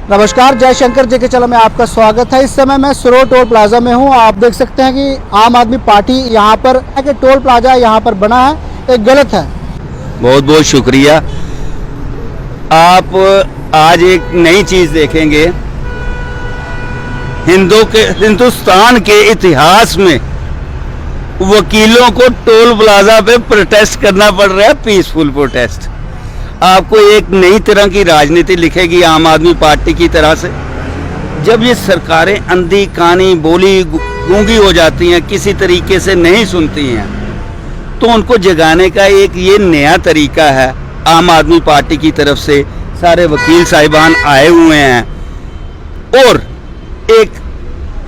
नमस्कार, जय शंकर जी के चैनल में आपका स्वागत है। इस समय मैं सरोवर टोल प्लाजा में हूं। आप देख सकते हैं कि आम आदमी पार्टी यहां पर कि टोल प्लाजा यहां पर बना है, ये गलत है। बहुत बहुत शुक्रिया। आप आज एक नई चीज देखेंगे। हिंदुस्तान के इतिहास में वकीलों को टोल प्लाजा पे प्रोटेस्ट करना पड़ रहा है, पीसफुल प्रोटेस्ट। आपको एक नई तरह की राजनीति लिखेगी आम आदमी पार्टी की तरह से। जब ये सरकारें अंधी कानी बोली गूंगी हो जाती हैं, किसी तरीके से नहीं सुनती हैं, तो उनको जगाने का एक ये नया तरीका है। आम आदमी पार्टी की तरफ से सारे वकील साहिबान आए हुए हैं और एक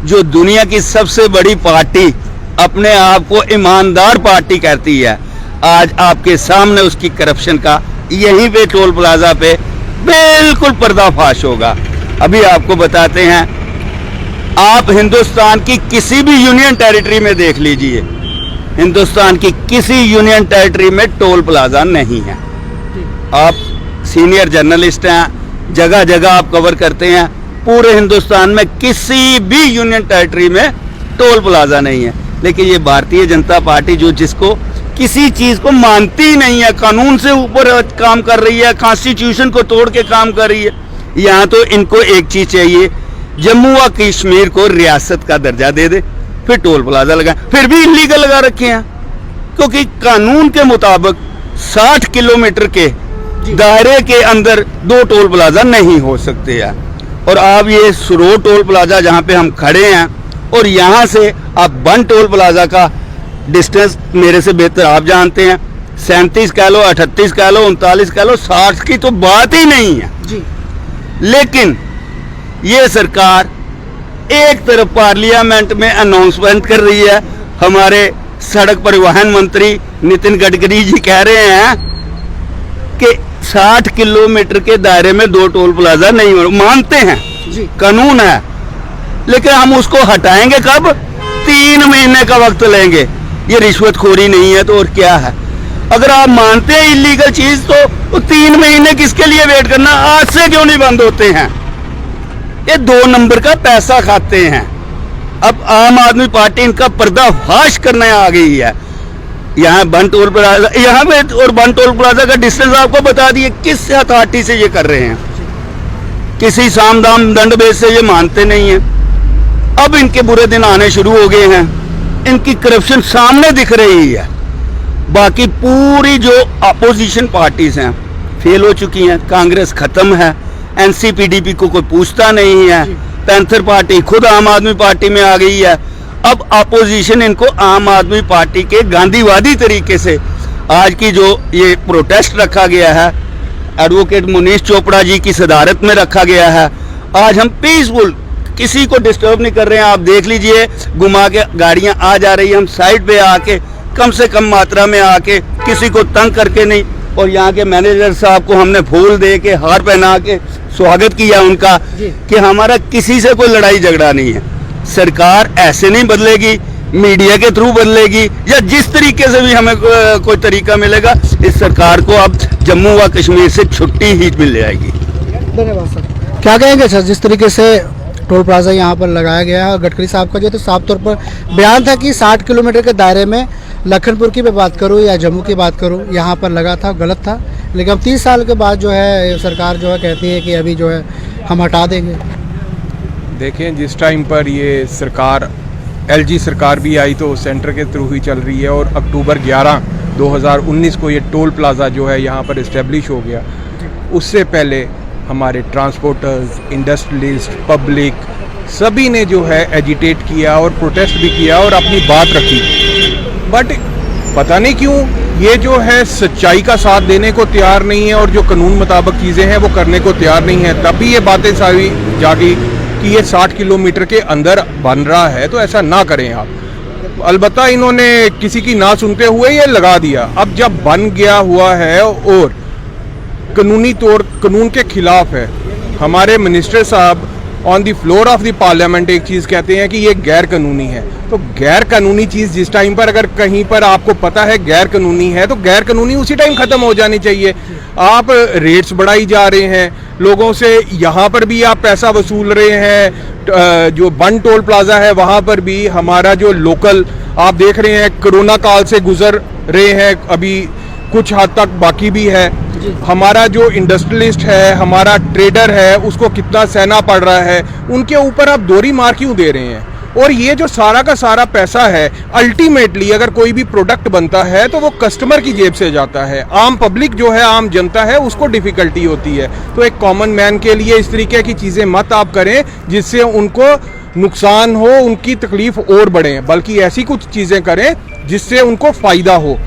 जो दुनिया की सबसे बड़ी पार्टी अपने आप को ईमानदार पार्टी कहती है, आज आपके सामने उसकी करप्शन का यहीं पे टोल प्लाजा पे बिल्कुल पर्दाफाश होगा। अभी आपको बताते हैं, आप हिंदुस्तान की किसी भी यूनियन टेरिटरी में देख लीजिए, हिंदुस्तान की किसी यूनियन टेरिटरी में टोल प्लाजा नहीं है। आप सीनियर जर्नलिस्ट हैं, जगह जगह आप कवर करते हैं, पूरे हिंदुस्तान में किसी भी यूनियन टेरिटरी में टोल प्लाजा नहीं है। लेकिन ये भारतीय जनता पार्टी जो जिसको किसी चीज को मानती नहीं है, कानून से ऊपर काम कर रही है, कॉन्स्टिट्यूशन को तोड़ के काम कर रही है। यहाँ तो इनको एक चीज चाहिए, जम्मू व कश्मीर को रियासत का दर्जा दे दे, फिर टोल प्लाजा लगाए। फिर भी इलीगल लगा रखे हैं, क्योंकि कानून के मुताबिक 60 किलोमीटर के दायरे के अंदर 2 टोल प्लाजा नहीं हो सकते हैं। और आप ये सरोवर टोल प्लाजा जहाँ पे हम खड़े हैं, और यहाँ से आप बन टोल प्लाजा का डिस्टेंस मेरे से बेहतर आप जानते हैं, 37 कह लो, 38 कह लो, 39 कह लो, 60 की तो बात ही नहीं है जी। लेकिन ये सरकार एक तरफ पार्लियामेंट में अनाउंसमेंट कर रही है, हमारे सड़क परिवहन मंत्री नितिन गडकरी जी कह रहे हैं कि 60 किलोमीटर के दायरे में 2 टोल प्लाजा नहीं हो, मानते हैं जी, कानून है, लेकिन हम उसको हटाएंगे कब? 3 महीने का वक्त लेंगे। ये रिश्वतखोरी नहीं है तो और क्या है? अगर आप मानते हैं इलीगल चीज, तो 3 महीने किसके लिए वेट करना? आज से क्यों नहीं बंद होते हैं? ये 2 नंबर का पैसा खाते हैं। अब आम आदमी पार्टी इनका पर्दाफाश करने आ गई है। यहाँ बन टोल प्लाजा, यहाँ पे और बन टोल प्लाजा का डिस्टेंस आपको बता दिए, किस अथॉरिटी से ये कर रहे हैं? किसी साम दाम दंड भेद से ये मानते नहीं है। अब इनके बुरे दिन आने शुरू हो गए हैं, इनकी करप्शन सामने दिख रही है। बाकी पूरी जो अपोजिशन पार्टीज हैं फेल हो चुकी हैं, कांग्रेस खत्म है, एनसीपीडीपी को कोई पूछता नहीं है, पैंथर पार्टी खुद आम आदमी पार्टी में आ गई है। अब अपोजिशन इनको आम आदमी पार्टी के गांधीवादी तरीके से आज की जो ये प्रोटेस्ट रखा गया है, एडवोकेट मुनीश चोपड़ा जी की सदारत में रखा गया है। आज हम पीसफुल, किसी को डिस्टर्ब नहीं कर रहे हैं। आप देख लीजिए, घुमा के गाड़ियां आ जा रही हैं, हम साइड पे आके कम से कम मात्रा में आके, किसी को तंग करके नहीं। और यहाँ के मैनेजर साहब को हमने फूल दे के, हार पहना के स्वागत किया उनका कि हमारा किसी से कोई लड़ाई झगड़ा नहीं है। सरकार ऐसे नहीं बदलेगी, मीडिया के थ्रू बदलेगी, या जिस तरीके से भी हमें कोई तरीका मिलेगा, इस सरकार को अब जम्मू व कश्मीर से छुट्टी ही मिल जाएगी। धन्यवाद सर। क्या कहेंगे सर, जिस तरीके से टोल प्लाजा यहाँ पर लगाया गया है, गडकरी साहब का जो तो साफ तौर पर बयान था कि 60 किलोमीटर के दायरे में लखनपुर की बात करूँ या जम्मू की बात करूँ, यहाँ पर लगा था, गलत था। लेकिन अब 30 साल के बाद जो है सरकार जो है कहती है कि अभी जो है हम हटा देंगे। देखें, जिस टाइम पर ये सरकार एलजी सरकार भी आई तो सेंटर के थ्रू ही चल रही है, और अक्टूबर 11, 2019 को ये टोल प्लाजा जो है यहाँ पर इस्टेब्लिश हो गया। उससे पहले हमारे ट्रांसपोर्टर्स, इंडस्ट्रियलिस्ट, पब्लिक सभी ने जो है एजिटेट किया और प्रोटेस्ट भी किया और अपनी बात रखी। बट पता नहीं क्यों ये जो है सच्चाई का साथ देने को तैयार नहीं है, और जो कानून मुताबिक चीज़ें हैं वो करने को तैयार नहीं है। तभी ये बातें सारी जागी कि ये 60 किलोमीटर के अंदर बन रहा है, तो ऐसा ना करें आप। अलबत्ता इन्होंने किसी की ना सुनते हुए ये लगा दिया। अब जब बन गया हुआ है और कानूनी तौर कानून के खिलाफ है, हमारे मिनिस्टर साहब on the floor of the parliament एक चीज़ कहते हैं कि ये गैर कानूनी है। तो गैर कानूनी चीज़ जिस टाइम पर अगर कहीं पर आपको पता है गैर कानूनी है, तो गैर कानूनी उसी टाइम ख़त्म हो जानी चाहिए। आप रेट्स बढ़ाई जा रहे हैं, लोगों से। यहाँ पर भी आप पैसा वसूल रहे हैं, जो बन टोल प्लाजा है वहाँ पर भी हमारा जो लोकल आप देख रहे हैं कोरोना काल से गुजर रहे हैं, अभी कुछ हद तक बाकी भी है। हमारा जो इंडस्ट्रियलिस्ट है, हमारा ट्रेडर है, उसको कितना सहना पड़ रहा है, उनके ऊपर आप दोहरी मार क्यों दे रहे हैं? और ये जो सारा का सारा पैसा है अल्टीमेटली अगर कोई भी प्रोडक्ट बनता है तो वो कस्टमर की जेब से जाता है, आम पब्लिक जो है, आम जनता है, उसको डिफिकल्टी होती है। तो एक कॉमन मैन के लिए इस तरीके की चीज़ें मत आप करें जिससे उनको नुकसान हो, उनकी तकलीफ और बढ़े, बल्कि ऐसी कुछ चीज़ें करें जिससे उनको फ़ायदा हो।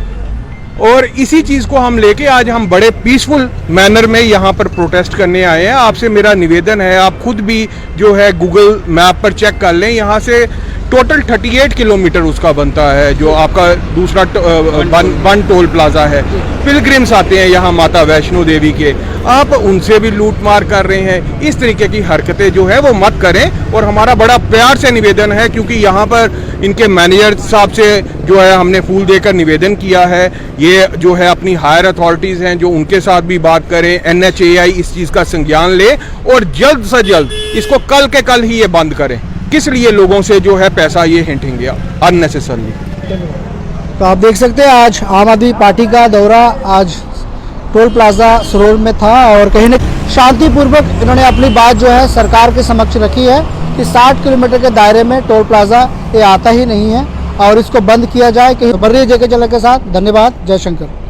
और इसी चीज़ को हम लेके आज हम बड़े पीसफुल मैनर में यहाँ पर प्रोटेस्ट करने आए हैं। आपसे मेरा निवेदन है, आप खुद भी जो है गूगल मैप पर चेक कर लें, यहाँ से टोटल 38 किलोमीटर उसका बनता है, जो आपका दूसरा बन टोल प्लाजा है। पिलग्रिम्स आते हैं यहाँ माता वैष्णो देवी के, आप उनसे भी लूट मार कर रहे हैं। इस तरीके की हरकतें जो है वो मत करें। और हमारा बड़ा प्यार से निवेदन है, क्योंकि यहाँ पर इनके मैनेजर साहब से जो है हमने फूल देकर निवेदन किया है, ये जो है अपनी हायर अथॉरिटीज़ हैं जो उनके साथ भी बात करें, NHAI इस चीज़ का संज्ञान ले और जल्द से जल्द इसको कल के कल ही ये बंद करें। किस लिए लोगों से जो है पैसा ये हिंटेंगे अननेसेसरली। तो आप देख सकते हैं आज आम आदमी पार्टी का दौरा आज टोल प्लाजा सरोवर में था और कहीं न शांतिपूर्वक इन्होंने अपनी बात जो है सरकार के समक्ष रखी है कि 60 किलोमीटर के दायरे में टोल प्लाजा ये आता ही नहीं है और इसको बंद किया जाए। कहीं बर्री जगह के साथ धन्यवाद। जय शंकर।